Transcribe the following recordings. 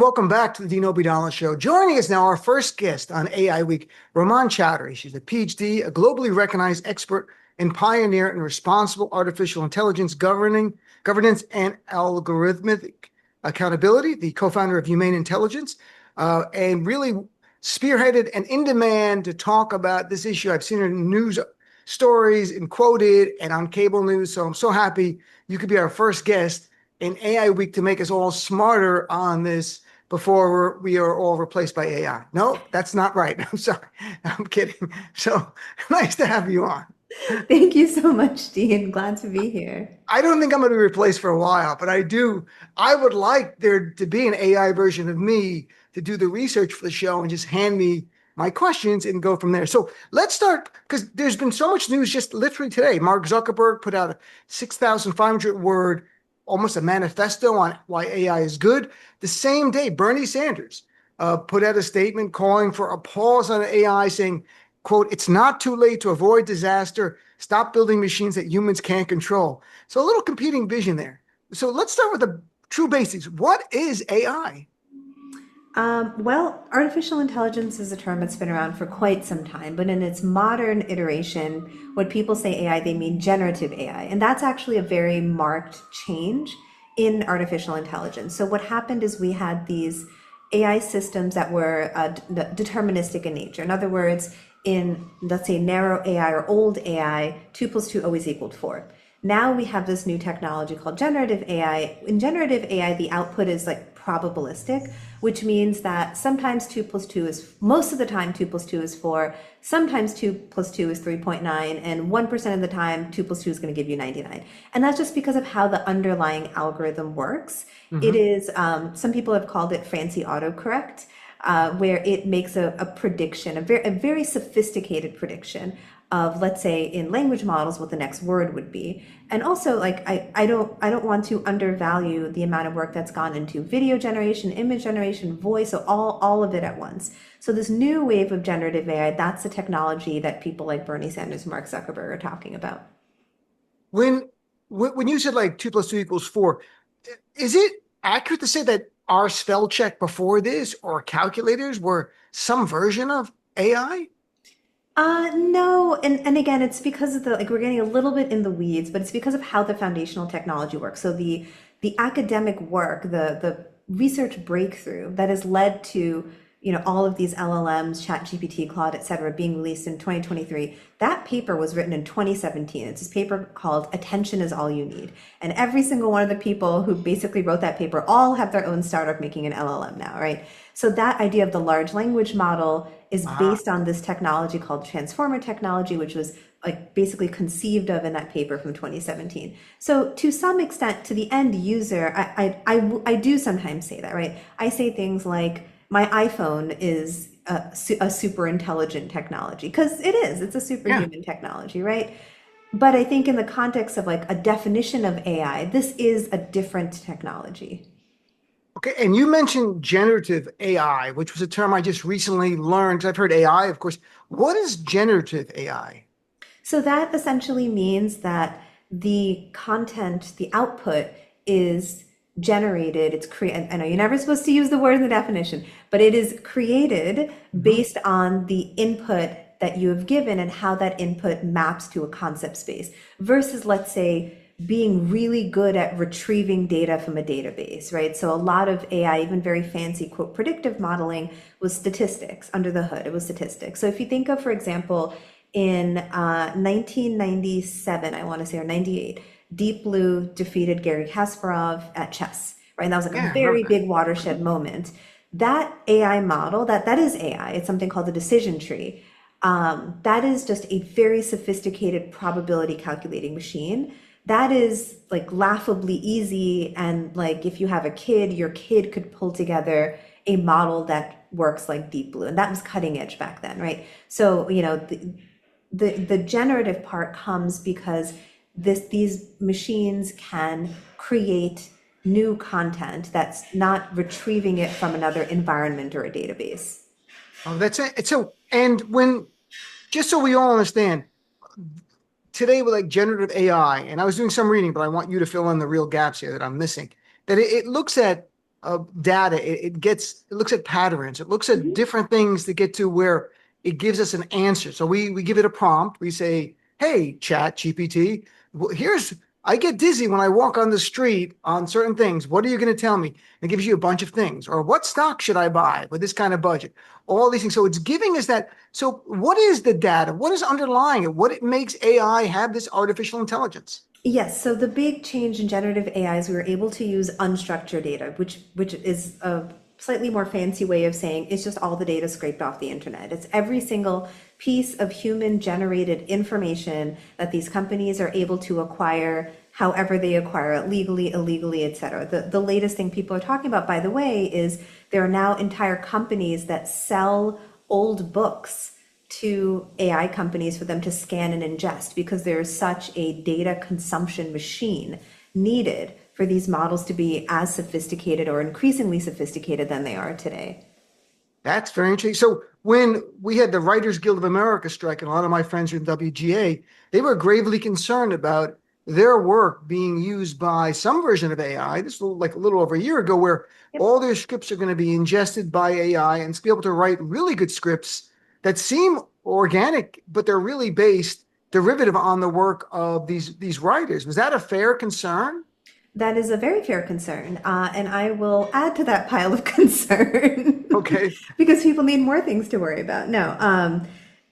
Welcome back to the Dean Obeidallah Show. Joining us now, our first guest on AI Week, Rumman Chowdhury. She's a PhD, a globally recognized expert and pioneer in responsible artificial intelligence governance and algorithmic accountability, the co-founder of Humane Intelligence, and really spearheaded and in demand to talk about this issue. I've seen her in news stories and quoted and on cable news. So I'm so happy you could be our first guest in AI Week to make us all smarter on this before we are all replaced by AI. No, that's not right. I'm sorry. I'm kidding. So nice to have you on. Thank you so much, Dean. Glad to be here. I don't think I'm going to be replaced for a while, but I would like there to be an AI version of me to do the research for the show and just hand me my questions and go from there. So let's start, because there's been so much news just literally today. Mark Zuckerberg put out a 6,500 word, almost a manifesto on why AI is good. The same day, Bernie Sanders put out a statement calling for a pause on AI, saying, quote, "It's not too late to avoid disaster. Stop building machines that humans can't control." So a little competing vision there. So let's start with the true basics. What is AI? Artificial intelligence is a term that's been around for quite some time, but in its modern iteration, when people say AI, they mean generative AI. And that's actually a very marked change in artificial intelligence. So what happened is we had these AI systems that were deterministic in nature. In other words, in, let's say, narrow AI or old AI, 2 plus 2 always equaled 4. Now we have this new technology called generative AI. In generative AI, the output is like probabilistic, which means that sometimes 2 plus 2 is, most of the time 2 plus 2 is 4, sometimes 2 plus 2 is 3.9, and 1% of the time 2 plus 2 is going to give you 99. And that's just because of how the underlying algorithm works. It is, some people have called it fancy autocorrect, where it makes a prediction, a very sophisticated prediction of, let's say, in language models, what the next word would be. And also, like, I don't want to undervalue the amount of work that's gone into video generation, image generation, voice, so all of it at once. So this new wave of generative AI, that's the technology that people like Bernie Sanders and Mark Zuckerberg are talking about. When when you said like 2 plus 2 equals 4, is it accurate to say that our spell check before this or calculators were some version of AI? No, and again, it's because of the, like, we're getting a little bit in the weeds, but it's because of how the foundational technology works. So the academic work, the research breakthrough that has led to, all of these LLMs, ChatGPT, Claude, et cetera, being released in 2023, that paper was written in 2017. It's this paper called Attention is All You Need. And every single one of the people who basically wrote that paper all have their own startup making an LLM now, right? So that idea of the large language model is Ah, based on this technology called transformer technology, which was like basically conceived of in that paper from 2017. So to some extent, to the end user, I do sometimes say that, right? I say things like, my iPhone is a super intelligent technology, because it is, it's a yeah. superhuman technology, right? But I think in the context of like a definition of AI, this is a different technology. Okay, and you mentioned generative AI, which was a term I just recently learned. 'Cause I've heard AI, of course. What is generative AI? So that essentially means that the content, the output is generated, it's created. I know you're never supposed to use the word in the definition, but it is created Mhm. based on the input that you have given and how that input maps to a concept space versus, let's say, being really good at retrieving data from a database, right? So a lot of AI, even very fancy, quote, predictive modeling, was statistics under the hood. It was statistics. So if you think of, for example, in 1997, I want to say, or 98, Deep Blue defeated Gary Kasparov at chess, right? And that was like a Yeah, I remember very that. big watershed moment. That AI model, that is AI. It's something called the decision tree. That is just a very sophisticated probability calculating machine. That is like laughably easy. And like if you have a kid, your kid could pull together a model that works like Deep Blue. And that was cutting edge back then, right? So, the generative part comes because these machines can create new content that's not retrieving it from another environment or a database. Oh, that's it. So, and when, just so we all understand, today with like generative AI, and I was doing some reading, but I want you to fill in the real gaps here that I'm missing. That it looks at data. It looks at patterns. It looks at different things to get to where it gives us an answer. So we give it a prompt. We say, "Hey, Chat GPT, I get dizzy when I walk on the street on certain things. What are you going to tell me?" It gives you a bunch of things. Or what stock should I buy with this kind of budget? All these things. So it's giving us that. So what is the data? What is underlying it? What makes AI have this artificial intelligence? Yes, so the big change in generative AI is we were able to use unstructured data, which is a slightly more fancy way of saying it's just all the data scraped off the internet. It's every single piece of human generated information that these companies are able to acquire, however they acquire it, legally, illegally, et cetera. The latest thing people are talking about, by the way, is there are now entire companies that sell old books to AI companies for them to scan and ingest, because there's such a data consumption machine needed for these models to be as sophisticated or increasingly sophisticated than they are today. That's very interesting. So when we had the Writers Guild of America strike, and a lot of my friends are in WGA, they were gravely concerned about their work being used by some version of AI. This was like a little over a year ago, where all their scripts are going to be ingested by AI and to be able to write really good scripts that seem organic, but they're really based derivative on the work of these writers. Was that a fair concern? That is a very fair concern, and I will add to that pile of concern Okay. because people need more things to worry about. No,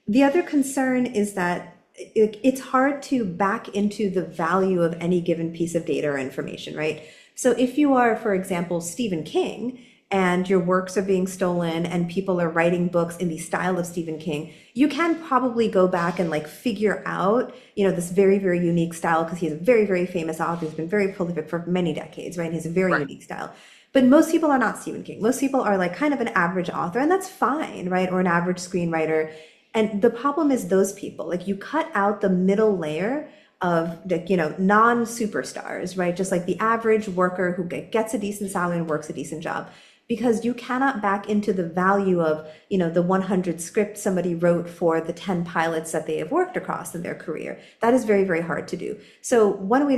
the other concern is that it's hard to back into the value of any given piece of data or information, right? So if you are, for example, Stephen King, and your works are being stolen and people are writing books in the style of Stephen King, you can probably go back and like figure out, this very, very unique style, because he's a very, very famous author. He's been very prolific for many decades, right? He has a very unique style. But most people are not Stephen King. Most people are like kind of an average author, and that's fine, right? Or an average screenwriter. And the problem is those people, like you cut out the middle layer of non-superstars, right? Just like the average worker who gets a decent salary and works a decent job, because you cannot back into the value of, the 100 scripts somebody wrote for the 10 pilots that they have worked across in their career. That is very, very hard to do. So one way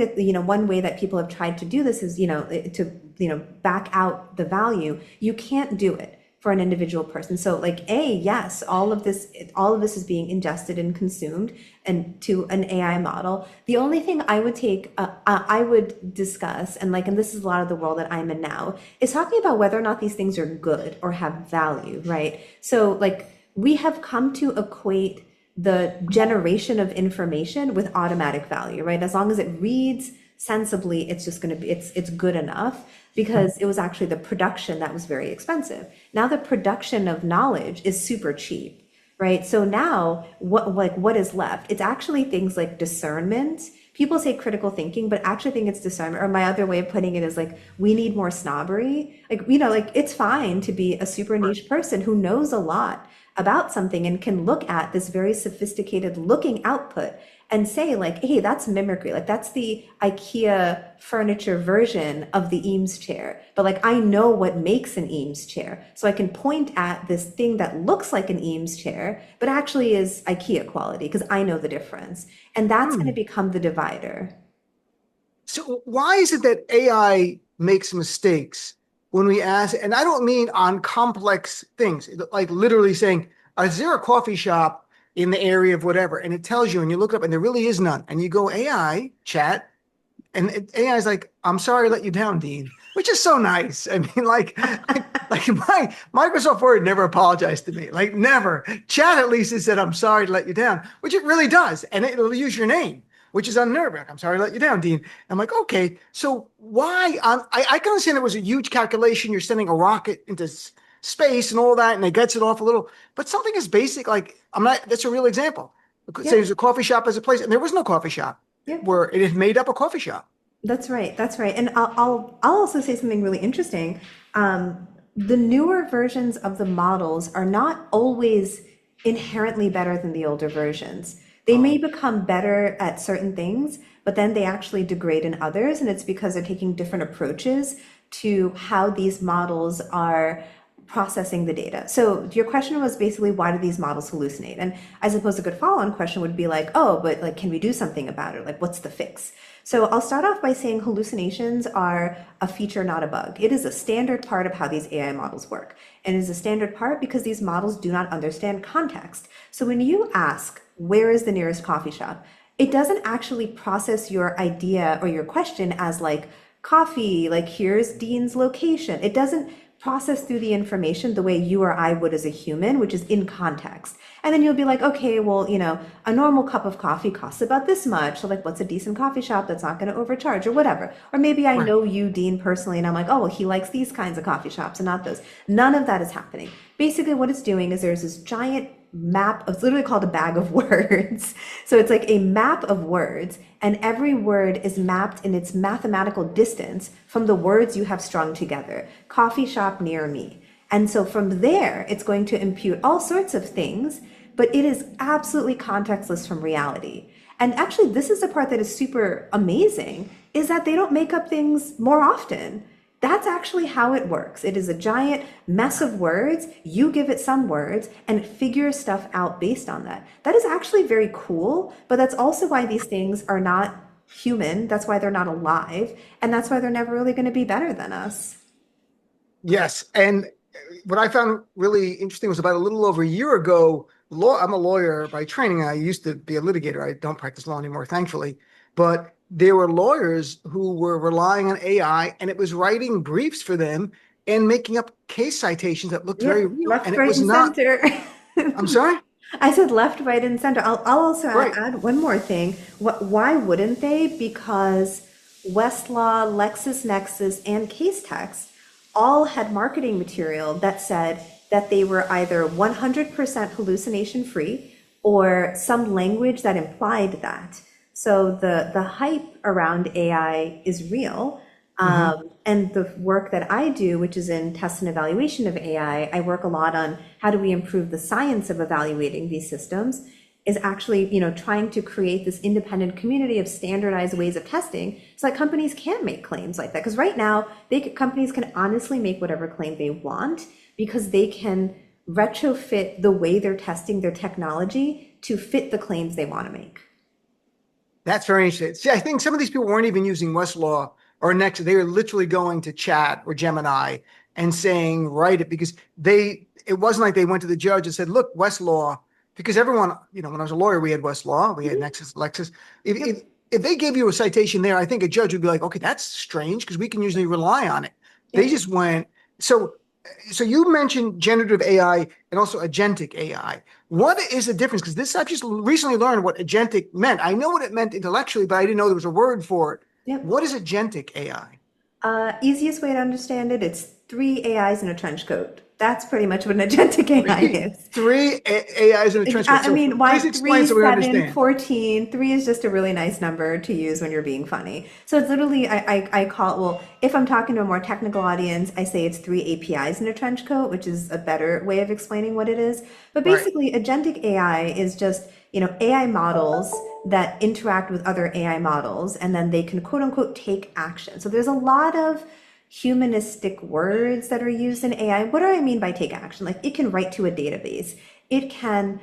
that people have tried to do this is, to back out the value. You can't do it for an individual person. So yes, all of this is being ingested and consumed and to an AI model. The only thing I would discuss, and this is a lot of the world that I'm in now, is talking about whether or not these things are good or have value, right? So we have come to equate the generation of information with automatic value, right? As long as it reads sensibly, it's just going to be, it's good enough, because it was actually the production that was very expensive. Now the production of knowledge is super cheap, right? So now what is left? It's actually things like discernment. People say critical thinking, but actually think it's discernment. Or my other way of putting it is we need more snobbery. It's fine to be a super niche person who knows a lot about something and can look at this very sophisticated looking output and say hey, that's mimicry. That's the IKEA furniture version of the Eames chair. But I know what makes an Eames chair. So I can point at this thing that looks like an Eames chair, but actually is IKEA quality, because I know the difference. And that's going to become the divider. So why is it that AI makes mistakes when we ask, and I don't mean on complex things, like literally saying, is there a coffee shop in the area of whatever? And it tells you, and you look up and there really is none. And you go AI chat, and AI is like, "I'm sorry to let you down, Dean," which is so nice. I mean, my Microsoft Word never apologized to me, never. Chat at least has said, "I'm sorry to let you down," which it really does. And it'll use your name, which is unnerving. "I'm sorry to let you down, Dean." I'm like, okay, so why? I can understand it was a huge calculation. You're sending a rocket into space and all that, and it gets it off a little. But something as basic, that's a real example. Say there's a coffee shop as a place, and there was no coffee shop where it had made up a coffee shop. That's right. That's right. And I'll also say something really interesting. The newer versions of the models are not always inherently better than the older versions. They may become better at certain things, but then they actually degrade in others. And it's because they're taking different approaches to how these models are processing the data. So your question was basically, why do these models hallucinate? And I suppose a good follow-on question would be like, oh, but like, can we do something about it? Like, what's the fix? So I'll start off by saying hallucinations are a feature, not a bug. It is a standard part of how these AI models work. And it is a standard part because these models do not understand context. So when you ask, where is the nearest coffee shop? It doesn't actually process your idea or your question as like coffee, like here's Dean's location. It doesn't process through the information the way you or I would as a human, which is in context. And then you'll be like, okay, well, a normal cup of coffee costs about this much. So like, what's a decent coffee shop that's not going to overcharge or whatever? Or maybe I Right. know you, Dean, personally, and I'm like, oh, well, he likes these kinds of coffee shops and not those. None of that is happening. Basically, what it's doing is there's this giant map. It's literally called a bag of words. So it's like a map of words, and every word is mapped in its mathematical distance from the words you have strung together. Coffee shop near me. And so from there, it's going to impute all sorts of things, but it is absolutely contextless from reality. And actually, this is the part that is super amazing, is that they don't make up things more often. That's actually how it works. It is a giant mess of words. You give it some words and it figures stuff out based on that. That is actually very cool, but that's also why these things are not human. That's why they're not alive. And that's why they're never really going to be better than us. Yes. And what I found really interesting was about a little over a year ago. I'm a lawyer by training. I used to be a litigator. I don't practice law anymore, thankfully. But there were lawyers who were relying on AI, and it was writing briefs for them and making up case citations that looked very Yep, real. left, And it right, was and not, center. I'm sorry? I said left, right, and center. I'll also Right. add one more thing. Why wouldn't they? Because Westlaw, LexisNexis, and Casetext all had marketing material that said that they were either 100% hallucination free or some language that implied that. So the hype around AI is real. And the work that I do, which is in test and evaluation of AI, I work a lot on how do we improve the science of evaluating these systems, is actually, trying to create this independent community of standardized ways of testing so that companies can make claims like that. Because right now, companies can honestly make whatever claim they want because they can retrofit the way they're testing their technology to fit the claims they want to make. That's very interesting. See, I think some of these people weren't even using Westlaw or Nexus. They were literally going to Chat or Gemini and saying, write it, because it wasn't like they went to the judge and said, look, Westlaw, because everyone, when I was a lawyer, we had Westlaw, we had Nexus, Lexis. If they gave you a citation there, I think a judge would be like, okay, that's strange because we can usually rely on it. They Yep. just went. So you mentioned generative AI and also agentic AI. What is the difference? Because this, I've just recently learned what agentic meant. I know what it meant intellectually, but I didn't know there was a word for it. Yep. What is agentic AI? Easiest way to understand it, it's three AIs in a trench coat. That's pretty much what an agentic AI is. Three AIs in a trench coat. I So mean, why please explain 3, so we 7, understand. 14? 3 is just a really nice number to use when you're being funny. So it's literally, I call it, well, if I'm talking to a more technical audience, I say it's 3 APIs in a trench coat, which is a better way of explaining what it is. But Right. basically, agentic AI is just, AI models that interact with other AI models, and then they can quote unquote take action. So there's a lot of humanistic words that are used in AI. What do I mean by take action? Like it can write to a database. It can,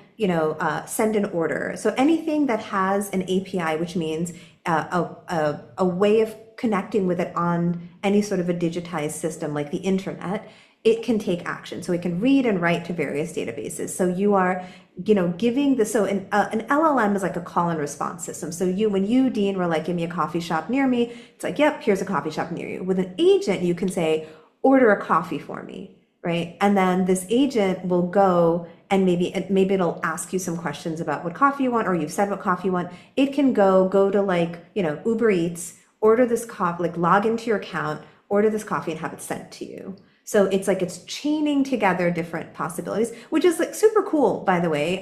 send an order. So anything that has an API, which means a way of connecting with it on any sort of a digitized system like the internet, it can take action. So it can read and write to various databases. So you are, giving the, so an LLM is like a call and response system. So when you, Dean, were like, give me a coffee shop near me, it's like, yep, here's a coffee shop near you. With an agent, you can say, order a coffee for me, right? And then this agent will go and maybe it'll ask you some questions about what coffee you want, or you've said what coffee you want. It can go to like, Uber Eats, order this coffee, like log into your account, order this coffee and have it sent to you. So it's like it's chaining together different possibilities, which is like super cool, by the way.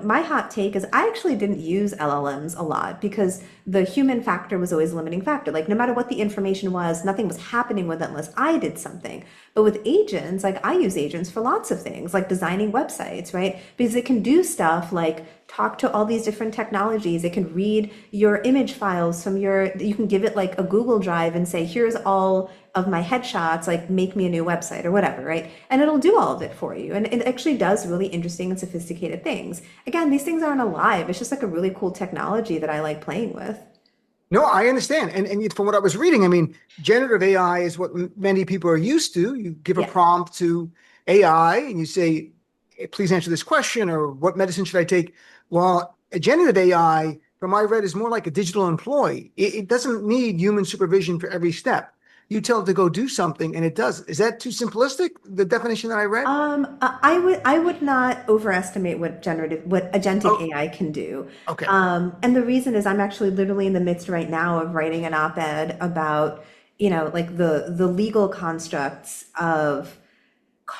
My hot take is I actually didn't use LLMs a lot because the human factor was always a limiting factor. Like no matter what the information was, nothing was happening with it unless I did something. But with agents, like I use agents for lots of things, like designing websites, right? Because it can do stuff like talk to all these different technologies. It can read your image files from you can give it like a Google Drive and say, here's all of my headshots, like make me a new website or whatever, right? And it'll do all of it for you. And it actually does really interesting and sophisticated things. Again, these things aren't alive. It's just like a really cool technology that I like playing with. No, I understand. And from what I was reading, I mean, generative AI is what many people are used to. You give a Yeah. prompt to AI and you say, please answer this question, or what medicine should I take? Well, a generative AI, from what I read, is more like a digital employee. It doesn't need human supervision for every step. You tell it to go do something and it does. Is that too simplistic, the definition that I read? I would not overestimate what agentic Oh, AI can do. okay. And the reason is I'm actually literally in the midst right now of writing an op-ed about, like the legal constructs of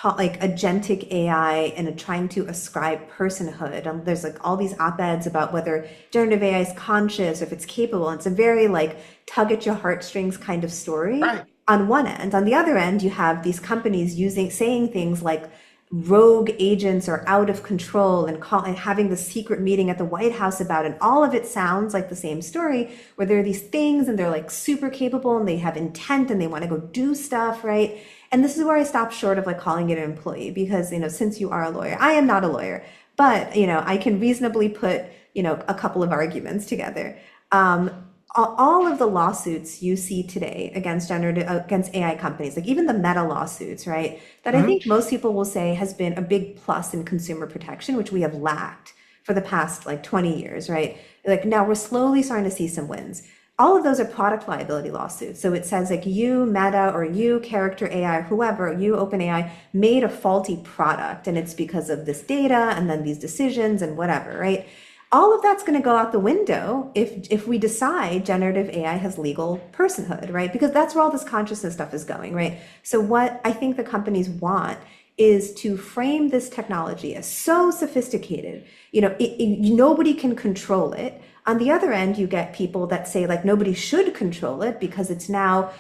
like agentic AI and trying to ascribe personhood. There's like all these op-eds about whether generative AI is conscious, if it's capable. And it's a very like tug at your heartstrings kind of story Right. on one end. On the other end, you have these companies saying things like rogue agents are out of control and having the secret meeting at the White House about it. And all of it sounds like the same story where there are these things and they're like super capable and they have intent and they want to go do stuff, right? And this is where I stop short of like calling it an employee because, since you are a lawyer, I am not a lawyer, but, I can reasonably put, a couple of arguments together. Um, all of the lawsuits you see today against AI companies, like even the Meta lawsuits, right? That I Mhm. think most people will say has been a big plus in consumer protection, which we have lacked for the past like 20 years, right? Like now we're slowly starting to see some wins. All of those are product liability lawsuits. So it says like you, Meta, or you, Character AI, or whoever, you, OpenAI, made a faulty product, and it's because of this data and then these decisions and whatever, right? All of that's going to go out the window if we decide generative AI has legal personhood, right? Because that's where all this consciousness stuff is going, right? So what I think the companies want is to frame this technology as so sophisticated, nobody can control it. On the other end, you get people that say like nobody should control it because it's now,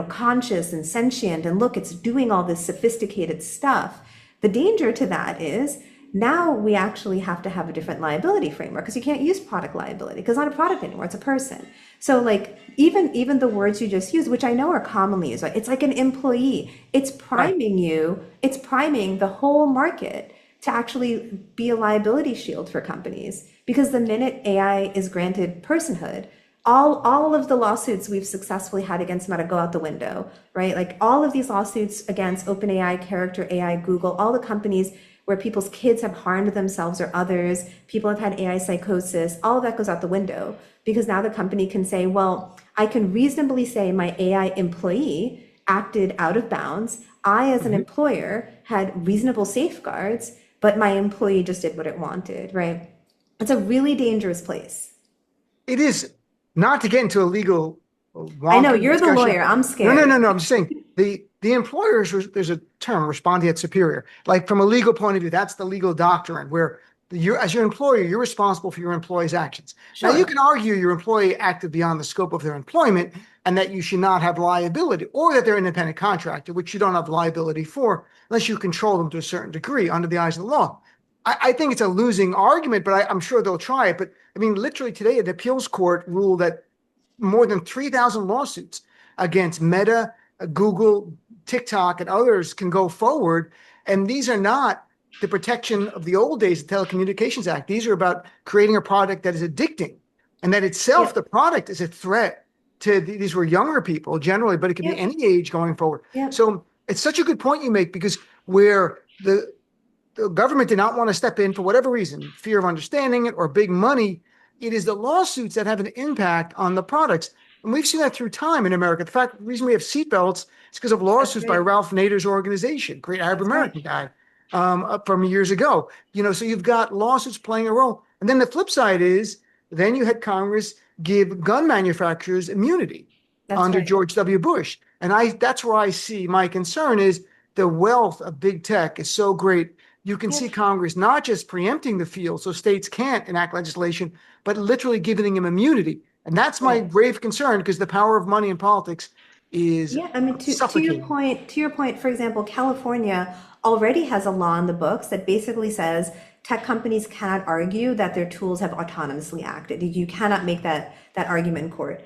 conscious and sentient and look, it's doing all this sophisticated stuff. The danger to that is now we actually have to have a different liability framework because you can't use product liability because it's not a product anymore, it's a person. So like even the words you just used, which I know are commonly used, like it's like an employee, Right. it's priming the whole market to actually be a liability shield for companies. Because the minute AI is granted personhood, all of the lawsuits we've successfully had against Meta go out the window, right? Like all of these lawsuits against OpenAI, Character AI, Google, all the companies where people's kids have harmed themselves or others, people have had AI psychosis, all of that goes out the window because now the company can say, well, I can reasonably say my AI employee acted out of bounds. I, as an Mhm. employer, had reasonable safeguards, but my employee just did what it wanted, right? It's a really dangerous place. It is, not to get into a legal I know wonky you're the discussion. lawyer. I'm No, no, scared. no, no. I'm just saying the employers, there's a term, respondeat at superior. Like from a legal point of view, that's the legal doctrine where you, as your employer, you're responsible for your employee's actions. Now, you Sure. can argue your employee acted beyond the scope of their employment and that you should not have liability, or that they're an independent contractor, which you don't have liability for unless you control them to a certain degree under the eyes of the law. I think it's a losing argument, but I'm sure they'll try it. But I mean, literally today, the appeals court ruled that more than 3,000 lawsuits against Meta, Google, TikTok, and others can go forward. And these are not the protection of the old days, the Telecommunications Act. These are about creating a product that is addicting and that itself, the Yep. product, is a threat to these were younger people generally, but it could be Yep. any age going forward. Yep. So it's such a good point you make because where the government did not want to step in for whatever reason, fear of understanding it or big money. It is the lawsuits that have an impact on the products. And we've seen that through time in America. The reason we have seatbelts is because of That's lawsuits by right. Ralph Nader's organization, great Arab That's right. American guy, up from years ago. So you've got lawsuits playing a role. And then the flip side is then you had Congress give gun manufacturers immunity That's under right. George W. Bush. And that's where I see my concern is the wealth of big tech is so great. You can see Yep. Congress not just preempting the field so states can't enact legislation, but literally giving them immunity. And that's my Right. grave concern because the power of money in politics is Yeah, I mean, to your suffocating. point, for example, California already has a law in the books that basically says tech companies cannot argue that their tools have autonomously acted. You cannot make that argument in court.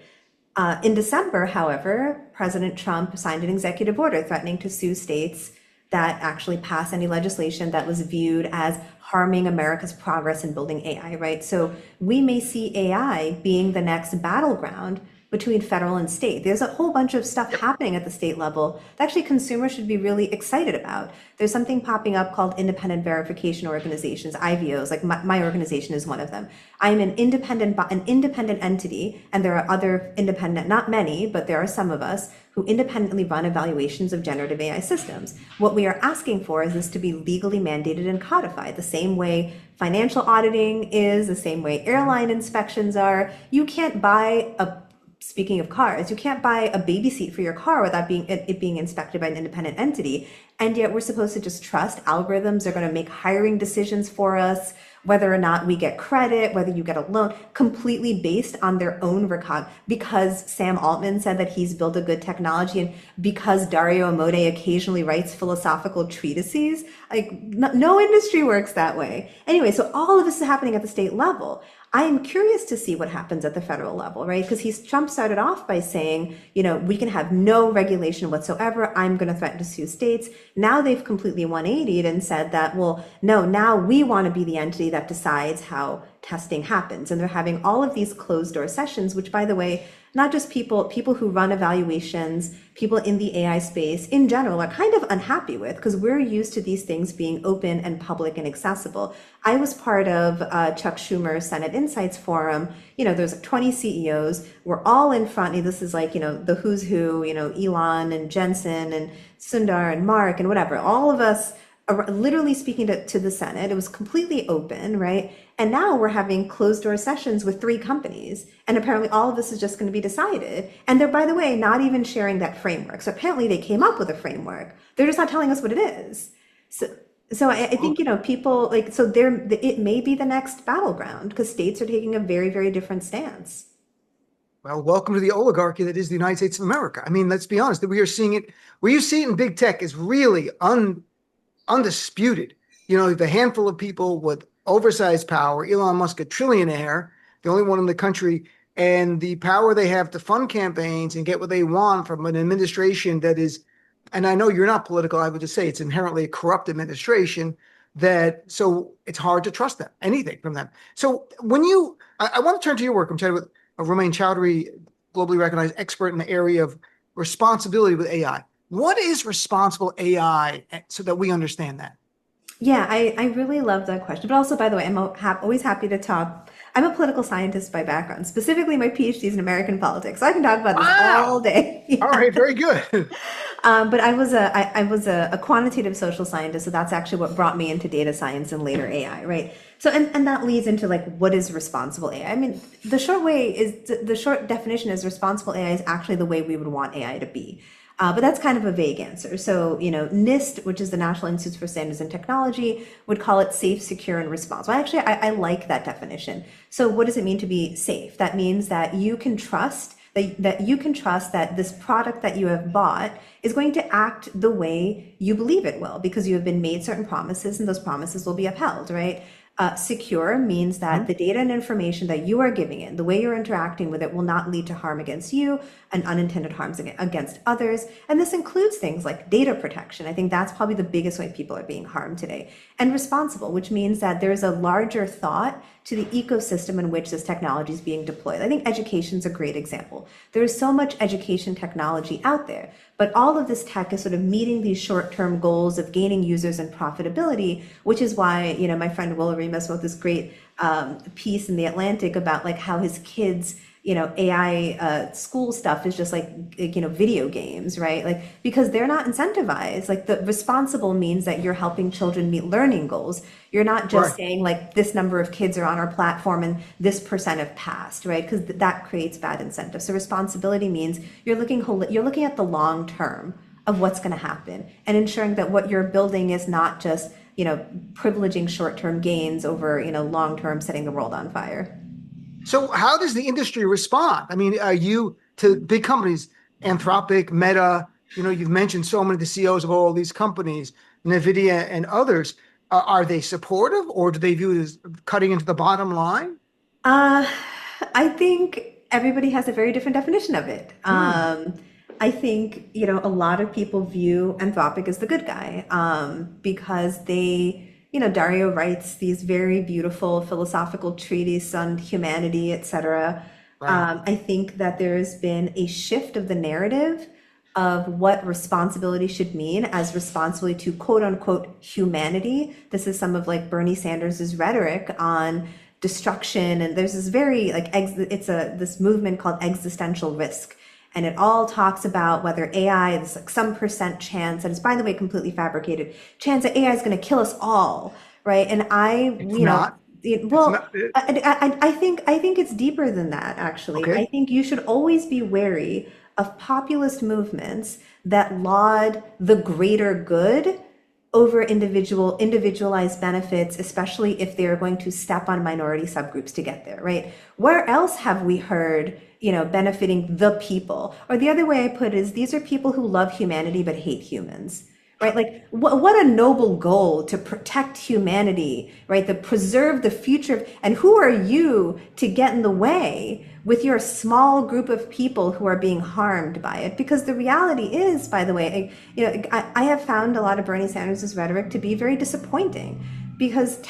In December, however, President Trump signed an executive order threatening to sue states that actually pass any legislation that was viewed as harming America's progress in building AI, right? So we may see AI being the next battleground between federal and state. There's a whole bunch of stuff happening at the state level that actually consumers should be really excited about. There's something popping up called independent verification organizations, IVOs, like my organization is one of them. I'm an independent entity, and there are other independent, not many, but there are some of us who independently run evaluations of generative AI systems. What we are asking for is this to be legally mandated and codified, the same way financial auditing is, the same way airline inspections are. You can't buy Speaking of cars, you can't buy a baby seat for your car without it being inspected by an independent entity. And yet we're supposed to just trust algorithms are going to make hiring decisions for us, whether or not we get credit, whether you get a loan, completely based on their own record. Because Sam Altman said that he's built a good technology, and because Dario Amodei occasionally writes philosophical treatises, like no industry works that way. Anyway, so all of this is happening at the state level. I am curious to see what happens at the federal level, right? Because Trump started off by saying, we can have no regulation whatsoever. I'm going to threaten to sue states. Now they've completely 180'd and said that, well, no, now we want to be the entity that decides how testing happens. And they're having all of these closed door sessions, which, by the way, not just people who run evaluations, people in the AI space in general are kind of unhappy with, because we're used to these things being open and public and accessible. I was part of Chuck Schumer's Senate Insights Forum. There's 20 CEOs. We're all in front. This is like, the who's who, Elon and Jensen and Sundar and Mark and whatever. All of us are literally speaking to the Senate. It was completely open, right? And now we're having closed door sessions with 3 companies. And apparently all of this is just going to be decided. And they're, by the way, not even sharing that framework. So apparently they came up with a framework. They're just not telling us what it is. So I think, people it may be the next battleground, because states are taking a very, very different stance. Well, welcome to the oligarchy that is the United States of America. I mean, let's be honest, that we are seeing it, where you see it in big tech is really undisputed. The handful of people with oversized power, Elon Musk, a trillionaire, the only one in the country, and the power they have to fund campaigns and get what they want from an administration that is, and I know you're not political, I would just say it's inherently a corrupt administration, so it's hard to trust them, anything from them. So I want to turn to your work. I'm chatting with Rumman Chowdhury, globally recognized expert in the area of responsibility with AI. What is responsible AI, so that we understand that? Yeah, I really love that question. But also, by the way, I'm always happy to talk. I'm a political scientist by background. Specifically, my PhD is in American politics. So I can talk about this all day. Yeah. All right, very good. But I was a quantitative social scientist, so that's actually what brought me into data science and later AI, right? So and that leads into what is responsible AI? I mean, the short definition is responsible AI is actually the way we would want AI to be. But that's kind of a vague answer. So, NIST, which is the National Institute for Standards and Technology, would call it safe, secure, and responsible. Actually, I like that definition. So what does it mean to be safe? That means that you can trust that this product that you have bought is going to act the way you believe it will, because you have been made certain promises and those promises will be upheld, right? Secure means that the data and information that you are giving it, the way you're interacting with it, will not lead to harm against you and unintended harms against others. And this includes things like data protection. I think that's probably the biggest way people are being harmed today. And responsible, which means that there's a larger thought to the ecosystem in which this technology is being deployed. I think education is a great example. There is so much education technology out there, but all of this tech is sort of meeting these short-term goals of gaining users and profitability, which is why, my friend Will Remus wrote this great piece in The Atlantic about how his kids, AI school stuff is just video games, right? Because they're not incentivized. The responsible means that you're helping children meet learning goals. You're not just saying this number of kids are on our platform and this percent have passed, right? Because that creates bad incentives. So responsibility means you're looking at the long term of what's going to happen and ensuring that what you're building is not just, privileging short-term gains over, long-term setting the world on fire. So how does the industry respond? I mean, are you to big companies, Anthropic, Meta, you've mentioned so many of the CEOs of all these companies, NVIDIA and others. Are they supportive, or do they view it as cutting into the bottom line? Uh, I think everybody has a very different definition of it. Hmm. I think, you know, a lot of people view Anthropic as the good guy, because they, you know, Dario writes these very beautiful philosophical treatises on humanity, etc. Right. I think that there's been a shift of the narrative of what responsibility should mean as responsibility to quote unquote humanity. This is some of like Bernie Sanders's rhetoric on destruction, and there's this very like it's a this movement called existential risk, and it all talks about whether AI is like some percent chance, and it's by the way completely fabricated chance that AI is going to kill us all, right? And I, It's you know, not. It's well, not. I think it's deeper than that, actually. I Okay. think you should always be wary of populist movements that laud the greater good over individualized benefits, especially if they're going to step on minority subgroups to get there, right? Where else have we heard, you know, benefiting the people? Or the other way I put it is these are people who love humanity but hate humans, right? Like what a noble goal to protect humanity, right? To preserve the future. And who are you to get in the way with your small group of people who are being harmed by it? Because the reality is, by the way, you know, I have found a lot of Bernie Sanders' rhetoric to be very disappointing because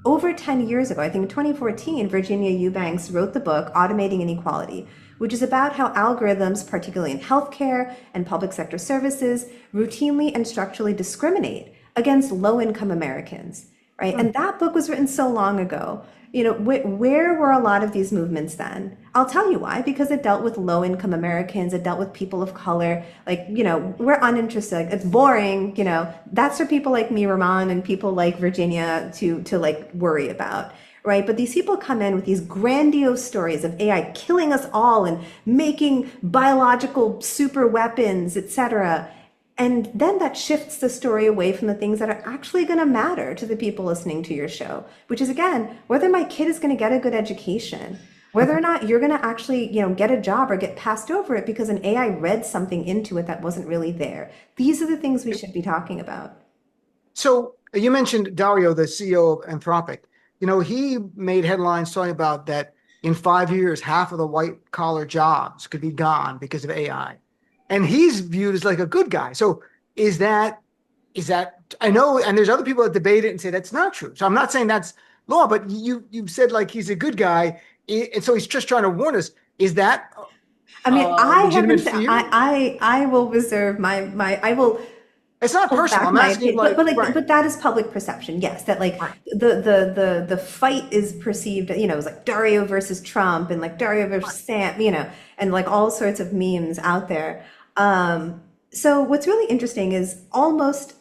over 10 years ago, I think in 2014, Virginia Eubanks wrote the book Automating Inequality, which is about how algorithms, particularly in healthcare and public sector services, routinely and structurally discriminate against low-income Americans, right? Hmm. And that book was written so long ago. You know, where were a lot of these movements then? I'll tell you why, because it dealt with low-income Americans, it dealt with people of color. Like, you know, we're uninterested. Like, it's boring. You know, that's for people like me, Ramon, and people like Virginia to like worry about, right? But these people come in with these grandiose stories of AI killing us all and making biological super weapons, etc. And then that shifts the story away from the things that are actually going to matter to the people listening to your show, which is again, whether my kid is going to get a good education, whether or not you're going to actually, you know, get a job or get passed over it because an AI read something into it that wasn't really there. These are the things we should be talking about. So you mentioned Dario, the CEO of Anthropic. You know, he made headlines talking about that in 5 years, half of the white collar jobs could be gone because of AI. And he's viewed as like a good guy. So is that, I know, and there's other people that debate it and say that's not true. So I'm not saying that's law, but you've said like he's a good guy. And so he's just trying to warn us. Is that I mean, a I legitimate haven't. fear? I will reserve I will It's not hold personal. back I'm my asking opinion, like, but right, but that is public perception. Yes, that like right, the fight is perceived. You know, it was like Dario versus Trump and like Dario right. versus Sam. You know, and like all sorts of memes out there. So what's really interesting is almost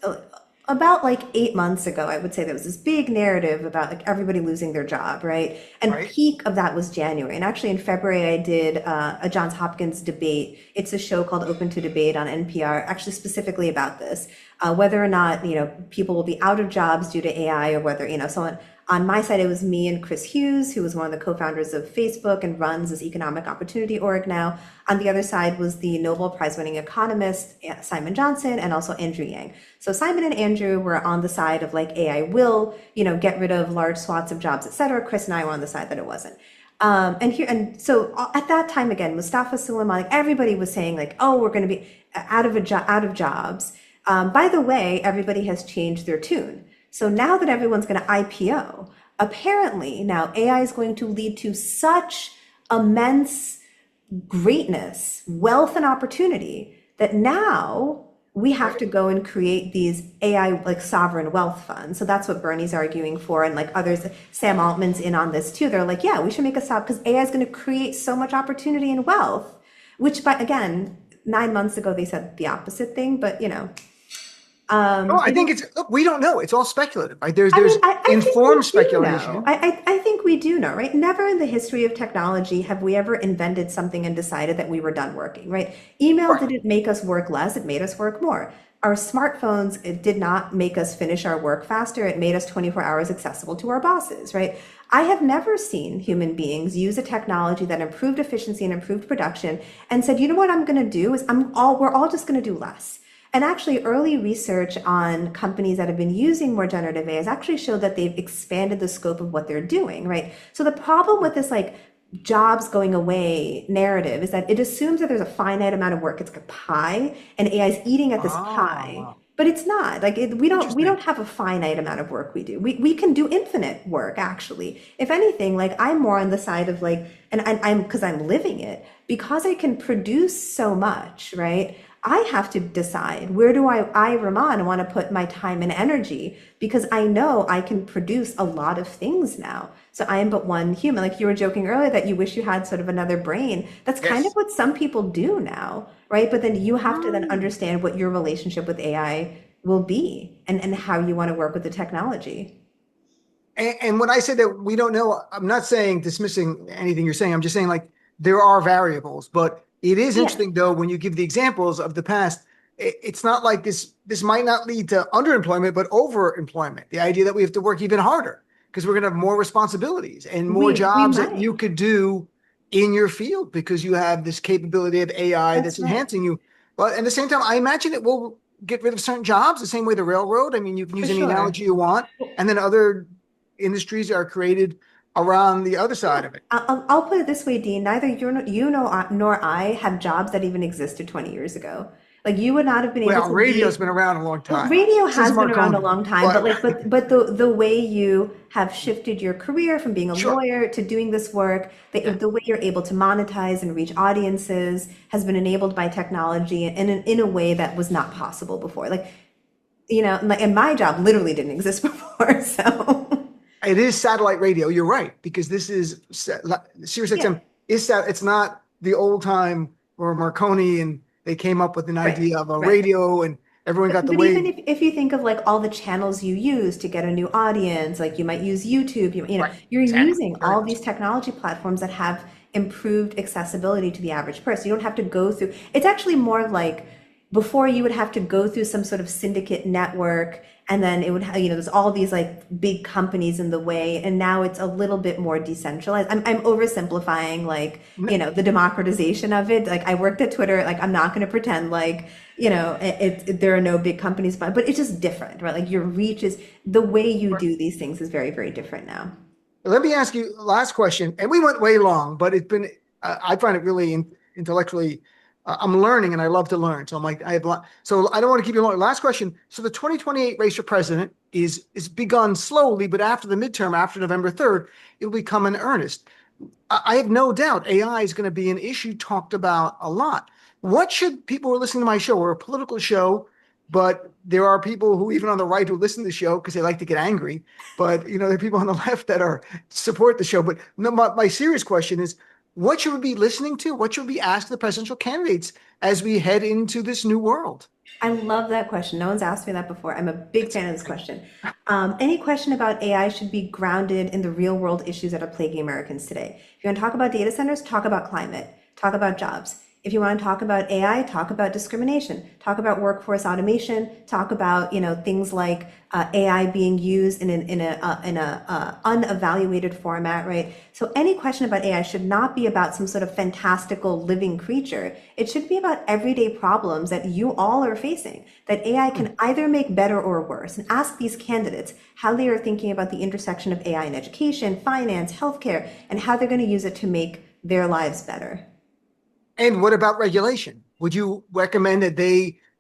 about like 8 months ago, I would say there was this big narrative about like everybody losing their job, right? And Right. peak of that was January. And actually in February, I did a Johns Hopkins debate. It's a show called Open to Debate on NPR, actually specifically about this, whether or not, you know, people will be out of jobs due to AI or whether, you know, someone on my side, it was me and Chris Hughes, who was one of the co-founders of Facebook and runs this economic opportunity org now. On the other side was the Nobel Prize winning economist, Simon Johnson, and also Andrew Yang. So Simon and Andrew were on the side of like AI will, you know, get rid of large swaths of jobs, et cetera. Chris and I were on the side that it wasn't. And so at that time again, Mustafa Suleiman, like everybody was saying like, oh, we're going to be out of jobs. By the way, everybody has changed their tune. So now that everyone's going to IPO, apparently now AI is going to lead to such immense greatness, wealth, and opportunity that now we have to go and create these AI like sovereign wealth funds. So that's what Bernie's arguing for, and like others. Sam Altman's in on this too. They're like, yeah, we should make a stop because AI is going to create so much opportunity and wealth. Which, by again, 9 months ago they said the opposite thing, but you know, No, I it think is. it's look, we don't know. It's all speculative. Right? There's I mean, there's I think informed we do know. speculation. I think we do know, right? Never in the history of technology have we ever invented something and decided that we were done working, right? Email Right. didn't make us work less, it made us work more. Our smartphones, it did not make us finish our work faster, it made us 24 hours accessible to our bosses, right? I have never seen human beings use a technology that improved efficiency and improved production and said, you know what I'm going to do is we're all just going to do less. And actually, early research on companies that have been using more generative AI has actually showed that they've expanded the scope of what they're doing, right? So the problem with this like jobs going away narrative is that it assumes that there's a finite amount of work. It's like a pie, and AI is eating at this pie. Ah, But it's not like we don't interesting. have a finite amount of work we do. We can do infinite work actually. If anything, like I'm more on the side of like, and I'm because I'm living it because I can produce so much, right? I have to decide where do Rahman, want to put my time and energy because I know I can produce a lot of things now. So I am but one human. Like you were joking earlier that you wish you had sort of another brain. That's kind of Yes. what some people do now, right? But then you have to then Ah. understand what your relationship with AI will be and how you want to work with the technology. And when I say that we don't know, I'm not saying dismissing anything you're saying. I'm just saying like there are variables, but it is Yeah, interesting though when you give the examples of the past. It's not like this might not lead to underemployment, but overemployment. The idea that we have to work even harder because we're going to have more responsibilities and more we jobs that might. you could do in your field because you have this capability of AI that's That's right. enhancing you. But at the same time, I imagine it will get rid of certain jobs the same way the railroad. I mean, you can For use any sure. analogy you want, and then other industries are created around the other Yeah, side of it. I'll put it this way, Dean. Neither you know nor I have jobs that even existed 20 years ago. Like you would not have been able Well, to radio's be. been around a long Well, time radio since has been around a Marconi, long time, but but like, but the way you have shifted your career from being a sure, lawyer to doing this work, yeah. the way you're able to monetize and reach audiences has been enabled by technology in a way that was not possible before. Like, and my job literally didn't exist before, so. It is satellite radio. You're right because this is Yeah, SiriusXM is it's not the old time where Marconi and they came up with an right, idea of a right. radio and everyone got the But even wave. if you think of like all the channels you use to get a new audience, like you might use YouTube, Right, you're exactly. using Very all much. these technology platforms that have improved accessibility to the average person. You don't have to go through, it's actually more like before you would have to go through some sort of syndicate network and then it would have, there's all these like big companies in the way. And now it's a little bit more decentralized. I'm oversimplifying like, N- the democratization of it. Like I worked at Twitter, like I'm not going to pretend like, there are no big companies, but it's just different, right? Like your reach is the way you right. do these things is very, very different now. Let me ask you last question, and we went way long, but it's been I find it really intellectually. I'm learning, and I love to learn. So I'm like I have a lot. So I don't want to keep you long. Last question. So the 2028 race for president is begun slowly, but after the midterm, after November 3rd, it will become in earnest. I have no doubt AI is going to be an issue talked about a lot. What should people who are listening to my show? We're a political show, but there are people who even on the right who listen to the show because they like to get angry. But there are people on the left that are support the show. But no, my serious question is, what should we be listening to? What should we ask the presidential candidates as we head into this new world? I love that question. No one's asked me that before. I'm a big That's fan of this thank question. Any question about AI should be grounded in the real world issues that are plaguing Americans today. If you want to talk about data centers, talk about climate, talk about jobs. If you want to talk about AI, talk about discrimination, talk about workforce automation, talk about things like AI being used in a unevaluated format, right? So any question about AI should not be about some sort of fantastical living creature. It should be about everyday problems that you all are facing that AI you. can either make better or worse. And ask these candidates how they are thinking about the intersection of AI in education, finance, healthcare, and how they're going to use it to make their lives better. And what about regulation? Would you recommend that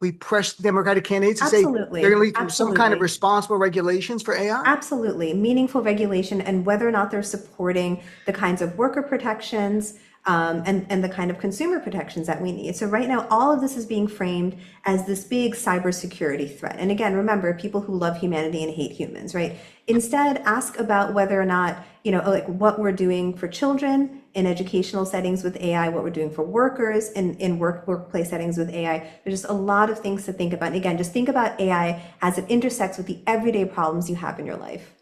we press Democratic candidates to say they're going Absolutely. to lead through some kind of Absolutely. responsible regulations for AI? Absolutely. Meaningful regulation and whether or not they're supporting the kinds of worker protections and the kind of consumer protections that we need. So right now, all of this is being framed as this big cybersecurity threat. And again, remember, people who love humanity and hate humans, right? Instead, ask about whether or not, like what we're doing for children in educational settings with AI, what we're doing for workers in workplace settings with AI. There's just a lot of things to think about. And again, just think about AI as it intersects with the everyday problems you have in your life.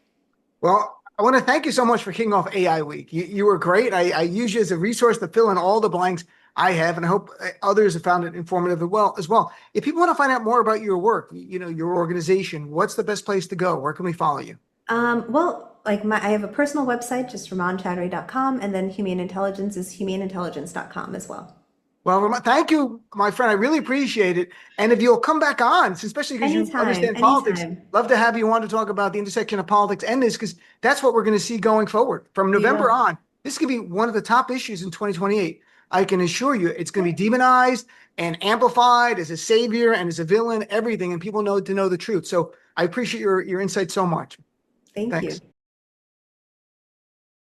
Well, I want to thank you so much for kicking off AI Week. You were great. I use you as a resource to fill in all the blanks I have, and I hope others have found it informative as well. If people want to find out more about your work, your organization, what's the best place to go? Where can we follow you? Well, like I have a personal website, just RummanChowdhury.com, and then Humane Intelligence is humaneintelligence.com as well. Well, thank you, my friend. I really appreciate it. And if you'll come back on, especially because you Anytime, understand politics, anytime. love to have you on to talk about the intersection of politics and this, because that's what we're going to see going forward from We November will. on. This could be one of the top issues in 2028. I can assure you it's going to be demonized and amplified as a savior and as a villain, everything, and people know to know the truth. So I appreciate your insight so much. Thank Thanks. you.